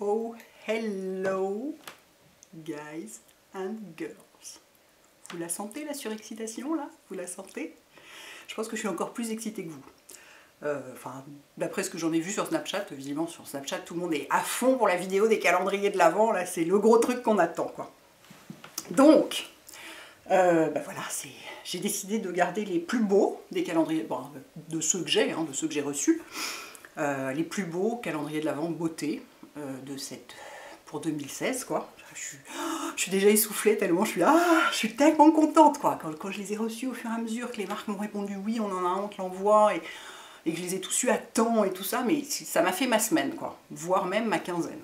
Oh, hello, guys and girls. Vous la sentez, la surexcitation, là? Vous la sentez? Je pense que je suis encore plus excitée que vous. Enfin, d'après ce que j'en ai vu sur Snapchat, visiblement sur Snapchat, tout le monde est à fond pour la vidéo des calendriers de l'Avent, là, c'est le gros truc qu'on attend, quoi. Donc, bah voilà, j'ai décidé de garder les plus beaux des calendriers, bon, de ceux que j'ai, hein, de ceux que j'ai reçus, les plus beaux calendriers de l'Avent beauté pour 2016, quoi. Je suis déjà essoufflée tellement je suis là, je suis tellement contente, quoi. Quand je les ai reçus au fur et à mesure, que les marques m'ont répondu oui, on en a un, on te l'envoie, et que je les ai tous eus à temps et tout ça, mais ça m'a fait ma semaine, quoi, voire même ma quinzaine.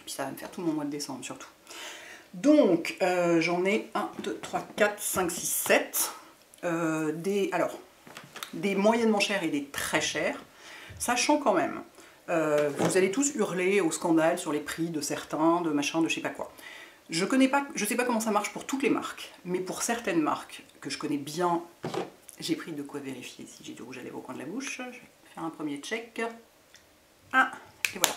Puis ça va me faire tout mon mois de décembre, surtout. Donc, j'en ai 1, 2, 3, 4, 5, 6, 7. Des moyennement chers et des très chers, sachant quand même, vous allez tous hurler au scandale sur les prix de certains, de machin, de je sais pas quoi. Je sais pas comment ça marche pour toutes les marques, mais pour certaines marques que je connais bien, j'ai pris de quoi vérifier si j'ai du rouge à lèvres au coin de la bouche. Je vais faire un premier check. Ah, et voilà.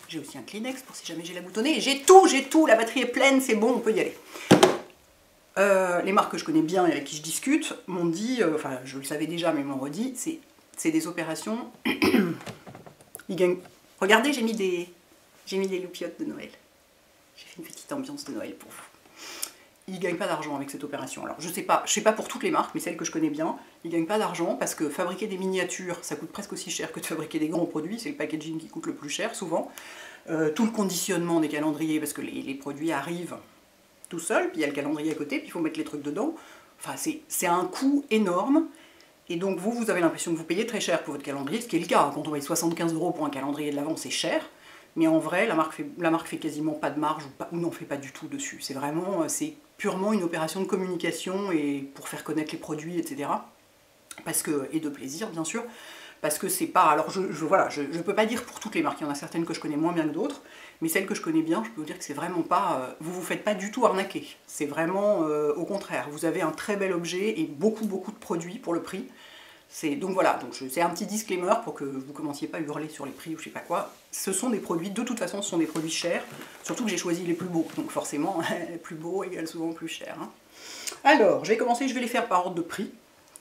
J'ai aussi un Kleenex pour si jamais j'ai la boutonnée. J'ai tout, la batterie est pleine, c'est bon, on peut y aller. Les marques que je connais bien et avec qui je discute m'ont dit, enfin je le savais déjà mais ils m'ont redit, c'est des opérations, ils gagnent... Regardez, j'ai mis des loupiottes de Noël. J'ai fait une petite ambiance de Noël pour vous. Ils ne gagnent pas d'argent avec cette opération. Alors je sais pas pour toutes les marques, mais celles que je connais bien, ils ne gagnent pas d'argent parce que fabriquer des miniatures, ça coûte presque aussi cher que de fabriquer des grands produits, c'est le packaging qui coûte le plus cher souvent. Tout le conditionnement des calendriers, parce que les produits arrivent tout seuls, puis il y a le calendrier à côté, puis il faut mettre les trucs dedans. Enfin, c'est un coût énorme. Et donc vous avez l'impression que vous payez très cher pour votre calendrier, ce qui est le cas. Quand on paye 75 € pour un calendrier de l'Avent, c'est cher. Mais en vrai, la marque fait quasiment pas de marge ou n'en fait pas du tout dessus. C'est vraiment, c'est purement une opération de communication et pour faire connaître les produits, etc. Et de plaisir, bien sûr. Parce que c'est pas... Alors voilà, je peux pas dire pour toutes les marques, il y en a certaines que je connais moins bien que d'autres, mais celles que je connais bien, je peux vous dire que c'est vraiment pas... vous faites pas du tout arnaquer. C'est vraiment au contraire. Vous avez un très bel objet et beaucoup de produits pour le prix. Donc voilà, c'est un petit disclaimer pour que vous commenciez pas à hurler sur les prix ou je sais pas quoi. Ce sont des produits, de toute façon, ce sont des produits chers, surtout que j'ai choisi les plus beaux, donc forcément, plus beau égale souvent plus cher. Hein. Alors, je vais commencer, je vais les faire par ordre de prix,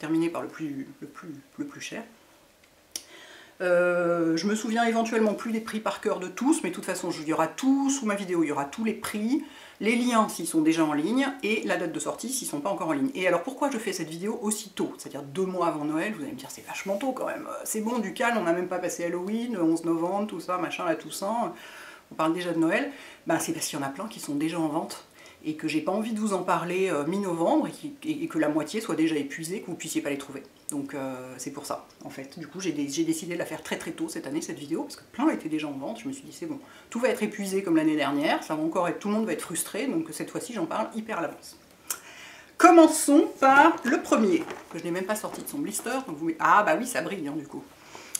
terminer par le plus cher. Je me souviens éventuellement plus des prix par cœur de tous, mais de toute façon, il y aura tout sous ma vidéo, il y aura tous les prix, les liens s'ils sont déjà en ligne, et la date de sortie s'ils ne sont pas encore en ligne. Et alors pourquoi je fais cette vidéo aussi tôt, c'est-à-dire 2 mois avant Noël? Vous allez me dire c'est vachement tôt quand même, c'est bon, du calme, on n'a même pas passé Halloween, le 11 novembre, tout ça, machin, la Toussaint, on parle déjà de Noël. Ben, c'est parce qu'il y en a plein qui sont déjà en vente, et que j'ai pas envie de vous en parler mi-novembre, et que la moitié soit déjà épuisée, que vous puissiez pas les trouver. Donc c'est pour ça, en fait. Du coup, j'ai décidé de la faire très tôt cette année, cette vidéo, parce que plein étaient déjà en vente. Je me suis dit, c'est bon, tout va être épuisé comme l'année dernière, ça va encore être, tout le monde va être frustré, donc cette fois-ci, j'en parle hyper à l'avance. Commençons par le premier, que je n'ai même pas sorti de son blister. Donc ah bah oui, ça brille, hein, du coup.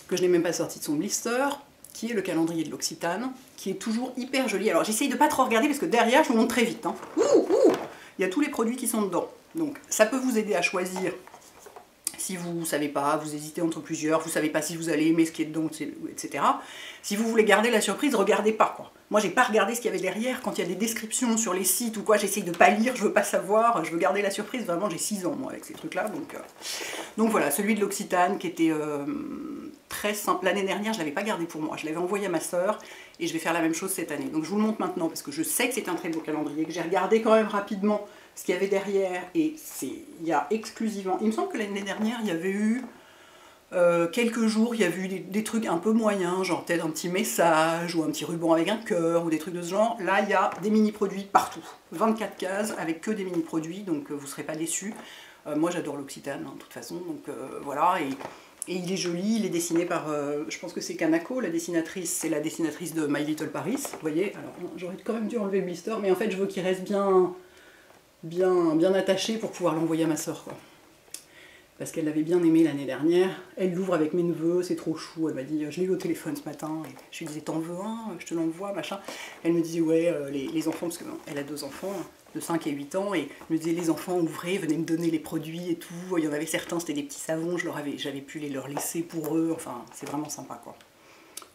Que je n'ai même pas sorti de son blister, qui est le calendrier de l'Occitane, qui est toujours hyper joli. Alors j'essaye de pas trop regarder, parce que derrière, je vous montre très vite. Hein. Il y a tous les produits qui sont dedans. Donc ça peut vous aider à choisir. Si vous ne savez pas, vous hésitez entre plusieurs, vous ne savez pas si vous allez aimer ce qui est dedans, etc. Si vous voulez garder la surprise, regardez pas, quoi. Moi, j'ai pas regardé ce qu'il y avait derrière. Quand il y a des descriptions sur les sites ou quoi, j'essaye de pas lire, je veux pas savoir, je veux garder la surprise. Vraiment, j'ai 6 ans, moi, avec ces trucs-là. Donc voilà, celui de l'Occitane qui était très simple. L'année dernière, je l'avais pas gardé pour moi. Je l'avais envoyé à ma sœur et je vais faire la même chose cette année. Donc je vous le montre maintenant parce que je sais que c'est un très beau calendrier, que j'ai regardé quand même rapidement ce qu'il y avait derrière, et il y a exclusivement... Il me semble que l'année dernière, il y avait eu quelques jours, il y avait eu des trucs un peu moyens, genre peut-être un petit message, ou un petit ruban avec un cœur, ou des trucs de ce genre. Là, il y a des mini-produits partout. 24 cases avec que des mini-produits, donc vous ne serez pas déçus. Moi, j'adore l'Occitane, hein, de toute façon, donc voilà, et il est joli, il est dessiné par, je pense que c'est Kanako, la dessinatrice, c'est la dessinatrice de My Little Paris, vous voyez. Alors, j'aurais quand même dû enlever le blister, mais en fait, je veux qu'il reste bien attaché pour pouvoir l'envoyer à ma soeur, quoi. Parce qu'elle l'avait bien aimé l'année dernière. Elle l'ouvre avec mes neveux, c'est trop chou. Elle m'a dit, je l'ai eu au téléphone ce matin, et je lui disais, t'en veux un, je te l'envoie, machin. Elle me disait, ouais, les enfants, parce qu'elle a 2 enfants, de 5 et 8 ans, et elle me disait, les enfants ouvrez, venez me donner les produits et tout. Il y en avait certains, c'était des petits savons, j'avais pu leur laisser pour eux, enfin, c'est vraiment sympa, quoi.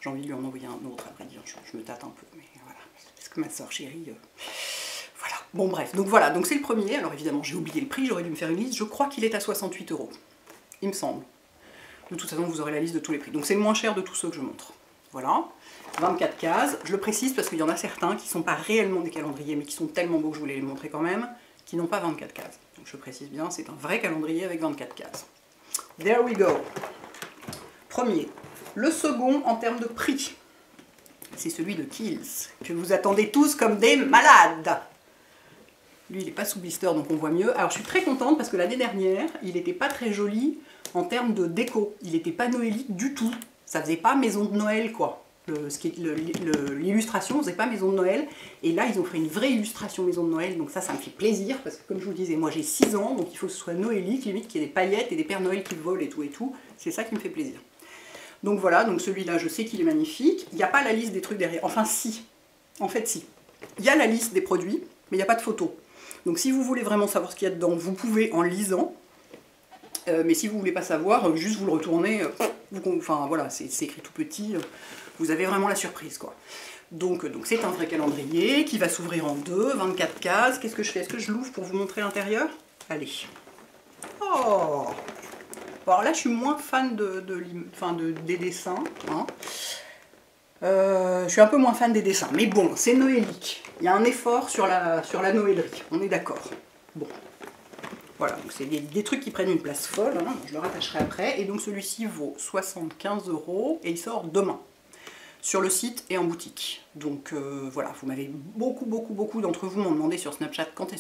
J'ai envie de lui en envoyer un autre, à vrai dire, je me tâte un peu, mais voilà. Parce que ma soeur chérie... Voilà, bon bref, donc voilà, donc c'est le premier. Alors évidemment, j'ai oublié le prix, j'aurais dû me faire une liste. Je crois qu'il est à 68 €, il me semble. De toute façon, vous aurez la liste de tous les prix. Donc c'est le moins cher de tous ceux que je montre. Voilà, 24 cases. Je le précise parce qu'il y en a certains qui ne sont pas réellement des calendriers, mais qui sont tellement beaux que je voulais les montrer quand même, qui n'ont pas 24 cases. Donc je précise bien, c'est un vrai calendrier avec 24 cases. There we go. Premier. Le second en termes de prix, c'est celui de Kiehl's, que vous attendez tous comme des malades. Lui, il n'est pas sous blister, donc on voit mieux. Alors je suis très contente parce que l'année dernière, il n'était pas très joli en termes de déco. Il n'était pas noélique du tout. Ça faisait pas maison de Noël, quoi. L'illustration faisait pas maison de Noël. Et là, ils ont fait une vraie illustration maison de Noël. Donc ça me fait plaisir. Parce que comme je vous disais, moi j'ai 6 ans, donc il faut que ce soit noélique, limite qu'il y ait des paillettes et des Pères Noël qui volent et tout et tout. C'est ça qui me fait plaisir. Donc voilà, donc celui-là, je sais qu'il est magnifique. Il n'y a pas la liste des trucs derrière. Enfin si. En fait si. Il y a la liste des produits, mais il n'y a pas de photos. Donc si vous voulez vraiment savoir ce qu'il y a dedans, vous pouvez en lisant. Mais si vous ne voulez pas savoir, juste vous le retournez, enfin voilà, c'est écrit tout petit, vous avez vraiment la surprise, quoi. Donc c'est un vrai calendrier qui va s'ouvrir en deux, 24 cases. Qu'est-ce que je fais? Est-ce que je l'ouvre pour vous montrer l'intérieur? Allez. Oh! Alors là, je suis moins fan des dessins. Hein. Je suis un peu moins fan des dessins, mais bon, c'est noélique. Il y a un effort sur la noëlerie, on est d'accord. Bon. Voilà, donc c'est des trucs qui prennent une place folle, hein, je le rattacherai après. Et donc celui-ci vaut 75 € et il sort demain, sur le site et en boutique. Donc voilà, vous m'avez beaucoup d'entre vous m'ont demandé sur Snapchat quand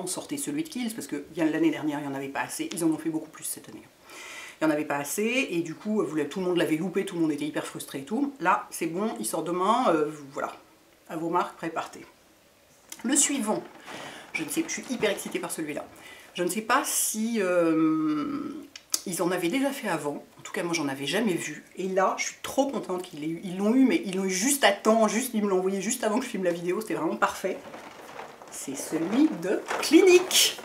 sortait celui de Kiehl's, parce que l'année dernière, il n'y en avait pas assez, ils en ont fait beaucoup plus cette année. Il n'y en avait pas assez, et du coup, tout le monde l'avait loupé, tout le monde était hyper frustré et tout. Là, c'est bon, il sort demain, voilà, à vos marques, préparez. Le suivant, je ne sais, je suis hyper excitée par celui-là. Je ne sais pas si ils en avaient déjà fait avant. En tout cas, moi, j'en avais jamais vu. Et là, je suis trop contente qu'ils l'ont eu, mais ils l'ont eu juste à temps. Ils me l'ont envoyé juste avant que je filme la vidéo. C'était vraiment parfait. C'est celui de Clinique.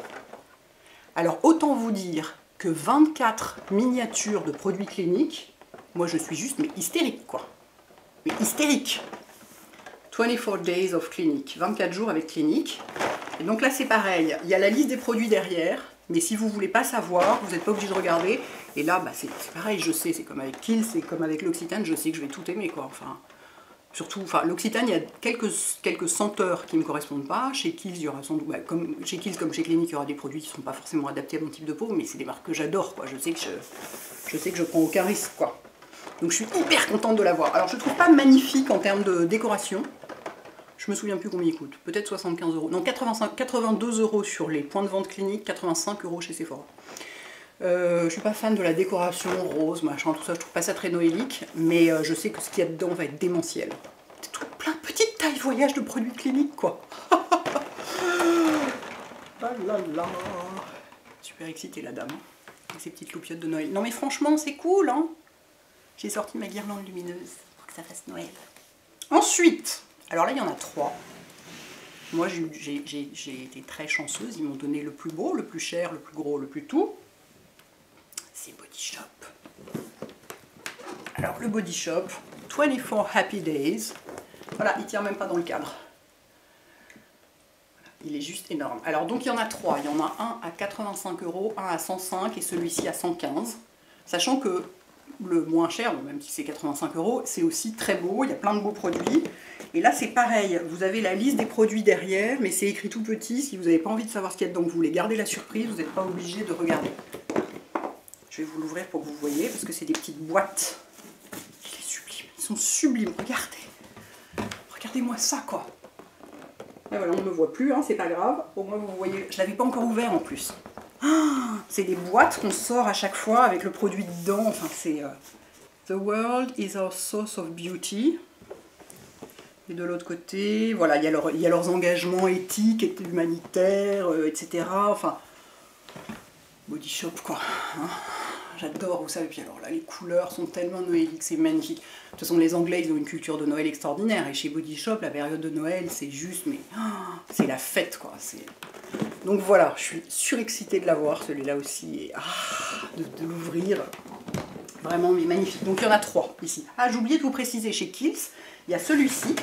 Alors, autant vous dire que 24 miniatures de produits Clinique, moi, je suis juste, mais hystérique, quoi. Mais hystérique. 24 Days of Clinique. 24 jours avec Clinique. Et donc là c'est pareil, il y a la liste des produits derrière, mais si vous voulez pas savoir, vous n'êtes pas obligé de regarder. Et là bah, c'est pareil, je sais, c'est comme avec Kiehl's, c'est comme avec l'Occitane, je sais que je vais tout aimer, quoi. Enfin, surtout, enfin, l'Occitane, il y a quelques senteurs qui ne me correspondent pas. Chez Kiehl's, il y aura sans doute, bah, comme chez Kiehl's comme chez Clinique, il y aura des produits qui ne sont pas forcément adaptés à mon type de peau, mais c'est des marques que j'adore, quoi. Je sais que je prends aucun risque, quoi. Donc je suis hyper contente de l'avoir. Alors je ne trouve pas magnifique en termes de décoration. Je me souviens plus combien il coûte, peut-être 75 €. Non, 82 € sur les points de vente Clinique, 85 € chez Sephora. Je suis pas fan de la décoration rose, machin, tout ça, je trouve pas ça très noélique, mais je sais que ce qu'il y a dedans va être démentiel. C'est tout plein de petites tailles voyage de produits Clinique, quoi. Ah là là. Super excitée la dame, hein, avec ses petites loupiottes de Noël. Non mais franchement, c'est cool, hein. J'ai sorti ma guirlande lumineuse pour que ça fasse Noël. Ensuite, alors là, il y en a 3. Moi, j'ai été très chanceuse. Ils m'ont donné le plus beau, le plus cher, le plus gros, le plus tout. C'est Body Shop. Alors, le Body Shop, 24 Happy Days. Voilà, il ne tient même pas dans le cadre. Il est juste énorme. Alors, donc, il y en a 3. Il y en a un à 85 €, un à 105 et celui-ci à 115. Sachant que le moins cher, même si c'est 85 €, c'est aussi très beau, il y a plein de beaux produits. Et là c'est pareil, vous avez la liste des produits derrière, mais c'est écrit tout petit. Si vous n'avez pas envie de savoir ce qu'il y a dedans, vous voulez garder la surprise, vous n'êtes pas obligé de regarder. Je vais vous l'ouvrir pour que vous voyez, parce que c'est des petites boîtes. Il est sublime, ils sont sublimes, regardez. Regardez-moi ça, quoi. Et voilà, on ne me voit plus, hein, c'est pas grave. Au moins vous voyez, je ne l'avais pas encore ouvert en plus. Ah, c'est des boîtes qu'on sort à chaque fois avec le produit dedans. Enfin, c'est The world is our source of beauty. Et de l'autre côté, voilà, il y a leurs engagements éthiques et humanitaires, etc. Enfin, Body Shop, quoi. Hein, j'adore, vous savez. Puis alors là, les couleurs sont tellement noéliques, c'est magnifique. De toute façon, les Anglais, ils ont une culture de Noël extraordinaire. Et chez Body Shop, la période de Noël, c'est juste, mais c'est la fête, quoi. Donc voilà, je suis surexcitée de l'avoir, celui-là aussi, et de l'ouvrir. Vraiment, mais magnifique. Donc il y en a 3 ici. Ah, j'ai oublié de vous préciser, chez Kills, il y a celui-ci,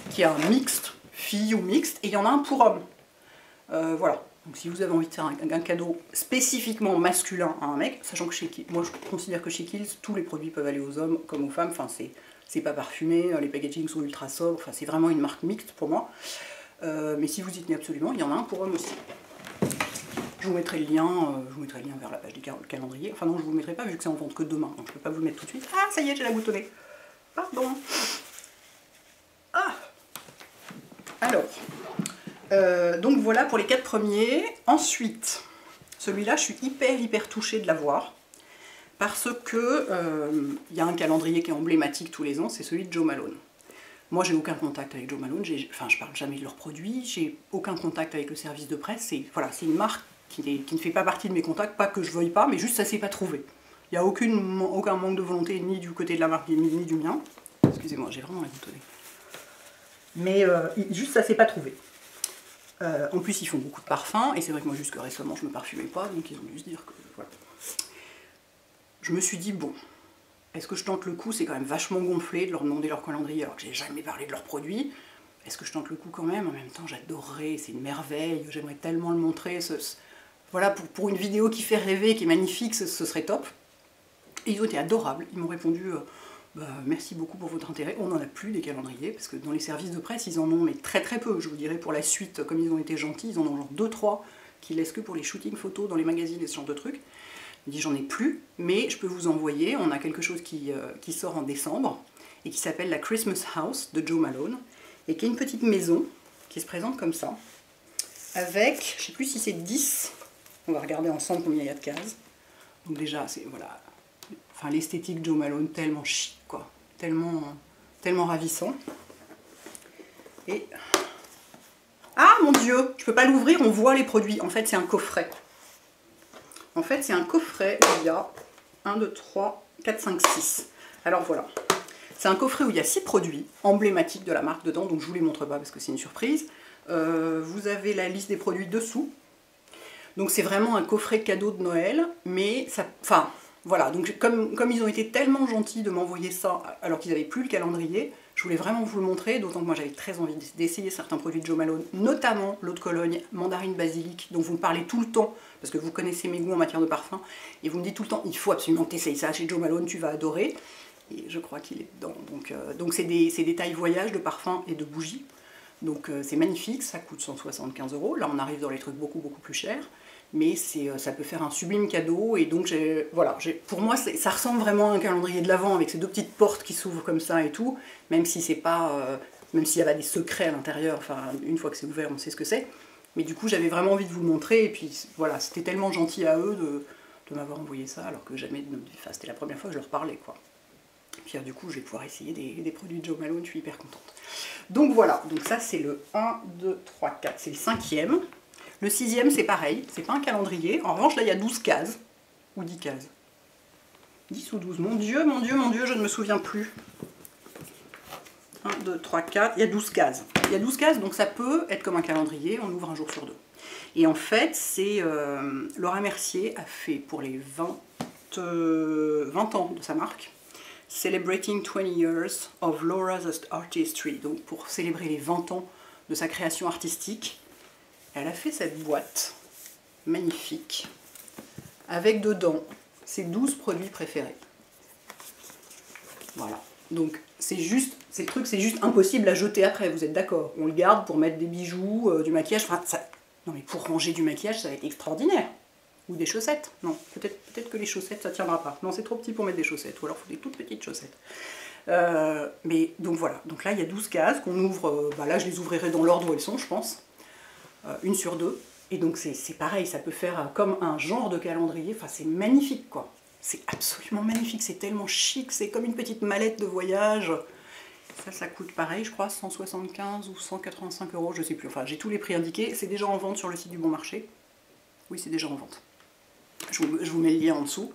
qui est un mixte, fille ou mixte, et il y en a un pour homme. Voilà. Donc si vous avez envie de faire un cadeau spécifiquement masculin à un mec, sachant que moi je considère que chez Kills, tous les produits peuvent aller aux hommes comme aux femmes, enfin c'est pas parfumé, les packaging sont ultra sobres, enfin c'est vraiment une marque mixte pour moi. Mais si vous y tenez absolument, il y en a un pour homme aussi. Je vous mettrai le lien, vers la page du calendrier. Enfin non, je vous le mettrai pas vu que c'est en vente que demain, donc je peux pas vous le mettre tout de suite. Ah, ça y est, j'ai la boutonnée. Pardon. Ah. Alors, donc voilà pour les 4 premiers. Ensuite, celui-là, je suis hyper touchée de l'avoir. Parce que y a un calendrier qui est emblématique tous les ans, c'est celui de Jo Malone. Moi, j'ai aucun contact avec Jo Malone, enfin, je parle jamais de leurs produits, j'ai aucun contact avec le service de presse. Voilà, c'est une marque qui ne fait pas partie de mes contacts, pas que je veuille pas, mais juste ça s'est pas trouvé. Il n'y a aucun manque de volonté, ni du côté de la marque, ni du mien. Excusez-moi, j'ai vraiment la boutonnée. Mais juste ça s'est pas trouvé. En plus, ils font beaucoup de parfums, et c'est vrai que moi, jusque récemment, je me parfumais pas, donc ils ont dû se dire que voilà. Je me suis dit, bon, est-ce que je tente le coup? C'est quand même vachement gonflé de leur demander leur calendrier alors que j'ai jamais parlé de leurs produits. Est-ce que je tente le coup quand même? En même temps, j'adorerais, c'est une merveille, j'aimerais tellement le montrer. Voilà, pour une vidéo qui fait rêver, qui est magnifique, ce serait top. Et ils ont été adorables, ils m'ont répondu bah, merci beaucoup pour votre intérêt. On n'en a plus des calendriers, parce que dans les services de presse, ils en ont mais très peu. Je vous dirais pour la suite, comme ils ont été gentils, ils en ont genre 2-3 qui laissent que pour les shootings photos dans les magazines et ce genre de trucs. Je dis j'en ai plus, mais je peux vous envoyer, on a quelque chose qui sort en décembre, et qui s'appelle la Christmas House de Jo Malone, et qui est une petite maison qui se présente comme ça, avec, je sais plus si c'est 10, on va regarder ensemble combien il y a de cases. Donc déjà, c'est, voilà, enfin l'esthétique Jo Malone, tellement chic, quoi, tellement ravissant. Et, ah mon Dieu, je peux pas l'ouvrir, on voit les produits, en fait c'est un coffret. En fait, c'est un coffret où il y a 1, 2, 3, 4, 5, 6. Alors voilà. C'est un coffret où il y a 6 produits emblématiques de la marque dedans, donc je ne vous les montre pas parce que c'est une surprise. Vous avez la liste des produits dessous. Donc c'est vraiment un coffret cadeau de Noël, mais ça... Enfin, voilà. Donc comme ils ont été tellement gentils de m'envoyer ça alors qu'ils n'avaient plus le calendrier, je voulais vraiment vous le montrer, d'autant que moi j'avais très envie d'essayer certains produits de Jo Malone, notamment l'eau de Cologne, mandarine basilic, dont vous me parlez tout le temps, parce que vous connaissez mes goûts en matière de parfum, et vous me dites tout le temps, il faut absolument que tu essayes ça chez Jo Malone, tu vas adorer, et je crois qu'il est dedans. Donc c'est des tailles voyage de parfums et de bougies, donc c'est magnifique, ça coûte 175 €, là on arrive dans les trucs beaucoup plus chers, mais ça peut faire un sublime cadeau, et donc voilà, pour moi ça ressemble vraiment à un calendrier de l'Avent avec ces 2 petites portes qui s'ouvrent comme ça et tout, même si c'est pas, même s'il y a des secrets à l'intérieur, enfin une fois que c'est ouvert on sait ce que c'est, mais du coup j'avais vraiment envie de vous le montrer, et puis voilà, c'était tellement gentil à eux de m'avoir envoyé ça, alors que jamais, enfin c'était la première fois que je leur parlais quoi. Et puis du coup je vais pouvoir essayer des produits de Jo Malone, je suis hyper contente. Donc voilà, donc ça c'est le 1, 2, 3, 4, c'est le 5e. Le 6e, c'est pareil, c'est pas un calendrier. En revanche, là, il y a 12 cases. Ou 10 cases. 10 ou 12. Mon Dieu, je ne me souviens plus. 1, 2, 3, 4. Il y a 12 cases. Il y a 12 cases, donc ça peut être comme un calendrier. On ouvre un jour sur 2. Et en fait, c'est Laura Mercier a fait pour les 20 ans de sa marque. Celebrating 20 years of Laura's artistry. Donc pour célébrer les 20 ans de sa création artistique. Elle a fait cette boîte magnifique avec dedans ses 12 produits préférés. Voilà. Donc c'est juste, ces trucs, c'est juste impossible à jeter après, vous êtes d'accord? On le garde pour mettre des bijoux, du maquillage. Enfin, non mais pour ranger du maquillage, ça va être extraordinaire. Ou des chaussettes. Non, peut-être que les chaussettes, ça tiendra pas. Non, c'est trop petit pour mettre des chaussettes. Ou alors, il faut des toutes petites chaussettes. Mais donc voilà. Donc là, il y a 12 cases qu'on ouvre. Bah là, je les ouvrirai dans l'ordre où elles sont, je pense. Une sur 2, et donc c'est pareil, ça peut faire comme un genre de calendrier, enfin c'est magnifique quoi, c'est absolument magnifique, c'est tellement chic, c'est comme une petite mallette de voyage. Ça coûte pareil, je crois, 175 ou 185 €, je sais plus, enfin j'ai tous les prix indiqués, c'est déjà en vente sur le site du Bon Marché, oui c'est déjà en vente, je vous mets le lien en dessous.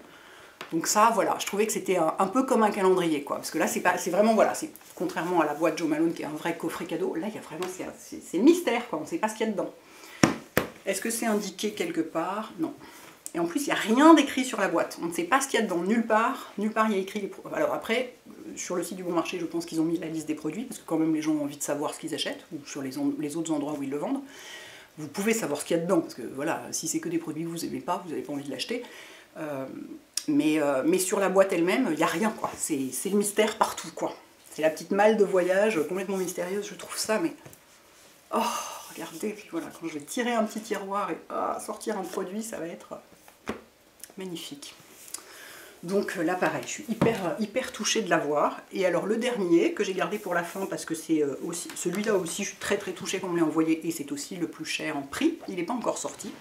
Donc ça, voilà, je trouvais que c'était un peu comme un calendrier, quoi. Parce que là, c'est vraiment, voilà, contrairement à la boîte Jo Malone, qui est un vrai coffret cadeau, là, il y a vraiment, c'est mystère, quoi. On ne sait pas ce qu'il y a dedans. Est-ce que c'est indiqué quelque part? Non. Et en plus, il n'y a rien d'écrit sur la boîte. On ne sait pas ce qu'il y a dedans, nulle part. Nulle part, il y a écrit les produits. Alors après, sur le site du Bon Marché, je pense qu'ils ont mis la liste des produits, parce que quand même les gens ont envie de savoir ce qu'ils achètent, ou sur les autres endroits où ils le vendent. Vous pouvez savoir ce qu'il y a dedans, parce que voilà, si c'est que des produits que vous n'aimez pas, vous n'avez pas envie de l'acheter. Mais sur la boîte elle-même, il n'y a rien, quoi. C'est le mystère partout, quoi. C'est la petite malle de voyage complètement mystérieuse, je trouve ça, mais... Oh, regardez, puis voilà, quand je vais tirer un petit tiroir et sortir un produit, ça va être magnifique. Donc là, pareil, je suis hyper touchée de l'avoir. Et alors le dernier, que j'ai gardé pour la fin, parce que c'est aussi... Celui-là aussi, je suis très touchée qu'on me l'ait envoyé, et c'est aussi le plus cher en prix. Il n'est pas encore sorti.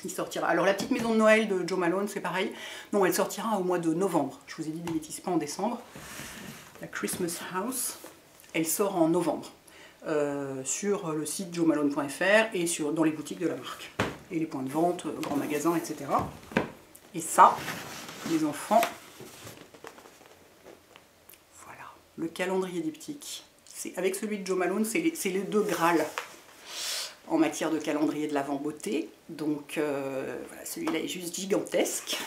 Il sortira. Alors la petite maison de Noël de Jo Malone, c'est pareil. Non, elle sortira au mois de novembre. Je vous ai dit des bêtises, pas en décembre. La Christmas House, elle sort en novembre. Sur le site jomalone.fr et dans les boutiques de la marque. Et les points de vente, grands magasins, etc. Et ça, les enfants, voilà, le calendrier diptyque. Avec celui de Jo Malone, c'est les deux Graal en matière de calendrier de l'Avent beauté. Donc voilà, celui-là est juste gigantesque.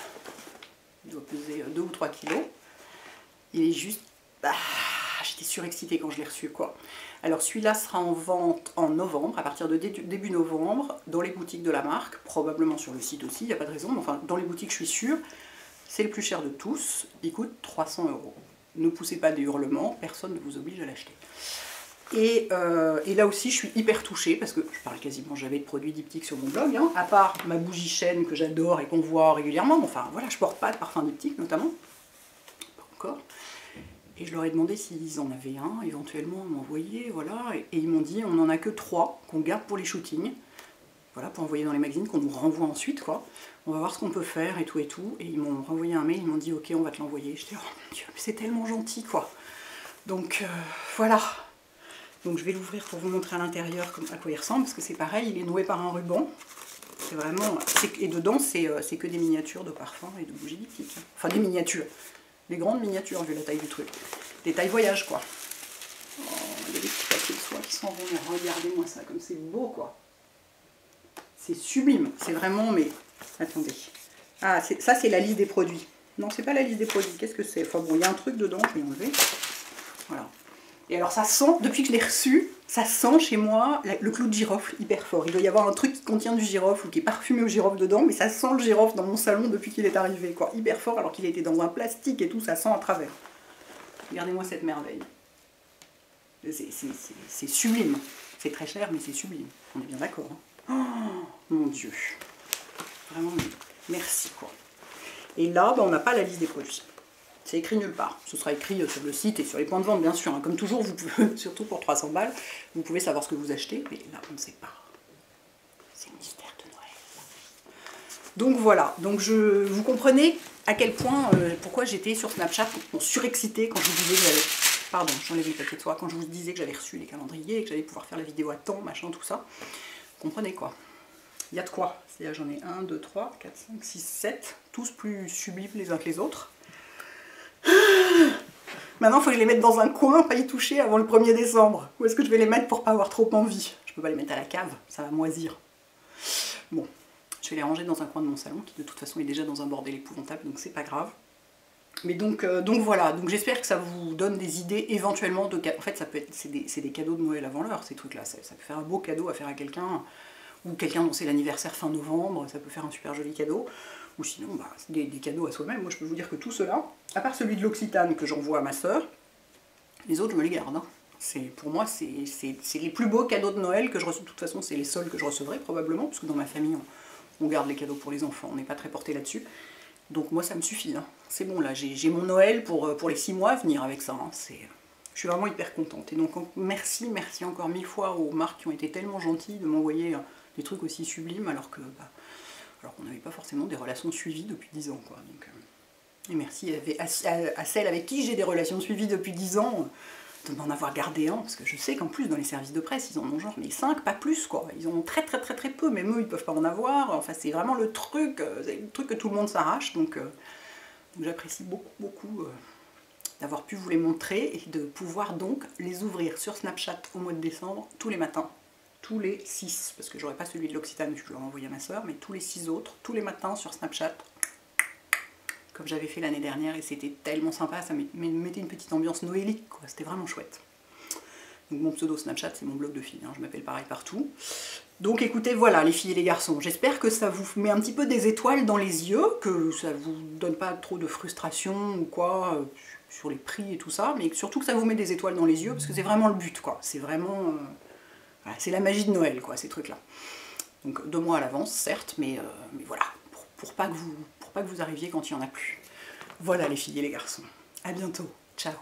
Il doit peser 2 ou 3 kilos. Il est juste... j'étais surexcitée quand je l'ai reçu, quoi. Alors celui-là sera en vente en novembre, à partir de début novembre, dans les boutiques de la marque, probablement sur le site aussi, il n'y a pas de raison, mais enfin dans les boutiques je suis sûre. C'est le plus cher de tous, il coûte 300 €. Ne poussez pas des hurlements, personne ne vous oblige à l'acheter. Et là aussi je suis hyper touchée, parce que je parle quasiment jamais de produits diptyques sur mon blog, hein, à part ma bougie chêne que j'adore et qu'on voit régulièrement, enfin voilà, je porte pas de parfum diptyque notamment, pas encore. Et je leur ai demandé s'ils en avaient un, éventuellement à m'envoyer, voilà. Et ils m'ont dit, on n'en a que 3 qu'on garde pour les shootings, voilà, pour envoyer dans les magazines, qu'on nous renvoie ensuite, quoi. On va voir ce qu'on peut faire et tout et tout. Et ils m'ont renvoyé un mail, ils m'ont dit, ok, on va te l'envoyer. J'étais, oh mon Dieu, mais c'est tellement gentil, quoi. Donc, voilà. Donc je vais l'ouvrir pour vous montrer à l'intérieur à quoi il ressemble, parce que c'est pareil, il est noué par un ruban. C'est vraiment... Et dedans, c'est que des miniatures de parfums et de bougies diptyques. Enfin, des miniatures. Des grandes miniatures, vu la taille du truc. Des tailles voyage, quoi. Oh, il y a des petits papiers de soie qui s'en vont, mais regardez-moi ça, comme c'est beau, quoi. C'est sublime, c'est vraiment, mais... Attendez. Ah, ça, c'est la liste des produits. Non, c'est pas la liste des produits, qu'est-ce que c'est? Enfin bon, il y a un truc dedans, je vais l'enlever. Voilà. Et alors, ça sent, depuis que je l'ai reçu, ça sent chez moi le clou de girofle hyper fort. Il doit y avoir un truc qui contient du girofle ou qui est parfumé au girofle dedans, mais ça sent le girofle dans mon salon depuis qu'il est arrivé, quoi. Hyper fort, alors qu'il était dans un plastique et tout, ça sent à travers. Regardez-moi cette merveille. C'est sublime. C'est très cher, mais c'est sublime. On est bien d'accord. Hein. Oh, mon Dieu. Vraiment, merci, quoi. Et là, on n'a pas la liste des produits. C'est écrit nulle part. Ce sera écrit sur le site et sur les points de vente, bien sûr. Hein. Comme toujours, vous pouvez, surtout pour 300 balles, vous pouvez savoir ce que vous achetez, mais là, on ne sait pas. C'est le mystère de Noël. Donc voilà. Donc vous comprenez à quel point, pourquoi j'étais sur Snapchat surexcitée quand je vous disais que j'avais... Pardon, j'enlève les papiers de soie. Quand je vous disais que j'avais reçu les calendriers et que j'allais pouvoir faire la vidéo à temps, machin, tout ça. Vous comprenez, quoi. Il y a de quoi. C'est-à-dire, j'en ai 1, 2, 3, 4, 5, 6, 7. Tous plus sublimes les uns que les autres. Maintenant, il faut que je les mette dans un coin, pas y toucher avant le 1er décembre. Où est-ce que je vais les mettre pour pas avoir trop envie? Je peux pas les mettre à la cave, ça va moisir. Bon, je vais les ranger dans un coin de mon salon, qui de toute façon est déjà dans un bordel épouvantable, donc c'est pas grave. Mais donc voilà, donc j'espère que ça vous donne des idées éventuellement de... En fait, c'est des cadeaux de Noël avant l'heure, ces trucs-là. Ça peut faire un beau cadeau à faire à quelqu'un, ou quelqu'un dont c'est l'anniversaire fin novembre, ça peut faire un super joli cadeau. Ou sinon, bah, des cadeaux à soi-même. Moi, je peux vous dire que tout cela, à part celui de l'Occitane que j'envoie à ma sœur, les autres, je me les garde. Hein. Pour moi, c'est les plus beaux cadeaux de Noël que je reçois. De toute façon, c'est les seuls que je recevrai, probablement, parce que dans ma famille, on garde les cadeaux pour les enfants. On n'est pas très porté là-dessus. Donc moi, ça me suffit. Hein. C'est bon, là, j'ai mon Noël pour les 6 mois à venir avec ça. Hein. Je suis vraiment hyper contente. Et donc, merci encore 1000 fois aux marques qui ont été tellement gentilles de m'envoyer des trucs aussi sublimes, alors qu'on n'avait pas forcément des relations suivies depuis 10 ans. Quoi. Donc, et merci à celles avec qui j'ai des relations suivies depuis 10 ans de m'en avoir gardé un, parce que je sais qu'en plus dans les services de presse, ils en ont genre mais 5, pas plus quoi. Ils en ont très peu, même eux ils peuvent pas en avoir. Enfin c'est vraiment le truc que tout le monde s'arrache. Donc j'apprécie beaucoup d'avoir pu vous les montrer et de pouvoir donc les ouvrir sur Snapchat au mois de décembre tous les matins. tous les 6, parce que j'aurais pas celui de l'Occitane, je l'aurais envoyé à ma soeur, mais tous les 6 autres, tous les matins sur Snapchat, comme j'avais fait l'année dernière, et c'était tellement sympa, ça mettait une petite ambiance noélique, quoi, c'était vraiment chouette. Donc mon pseudo Snapchat, c'est mon blog de filles, hein, je m'appelle pareil partout. Donc écoutez, voilà les filles et les garçons, j'espère que ça vous met un petit peu des étoiles dans les yeux, que ça vous donne pas trop de frustration ou quoi, sur les prix et tout ça, mais surtout que ça vous met des étoiles dans les yeux, parce que c'est vraiment le but, quoi. C'est vraiment... voilà, c'est la magie de Noël, quoi, ces trucs-là. Donc 2 mois à l'avance, certes, mais voilà, pour pas que vous arriviez quand il n'y en a plus. Voilà les filles et les garçons. À bientôt. Ciao.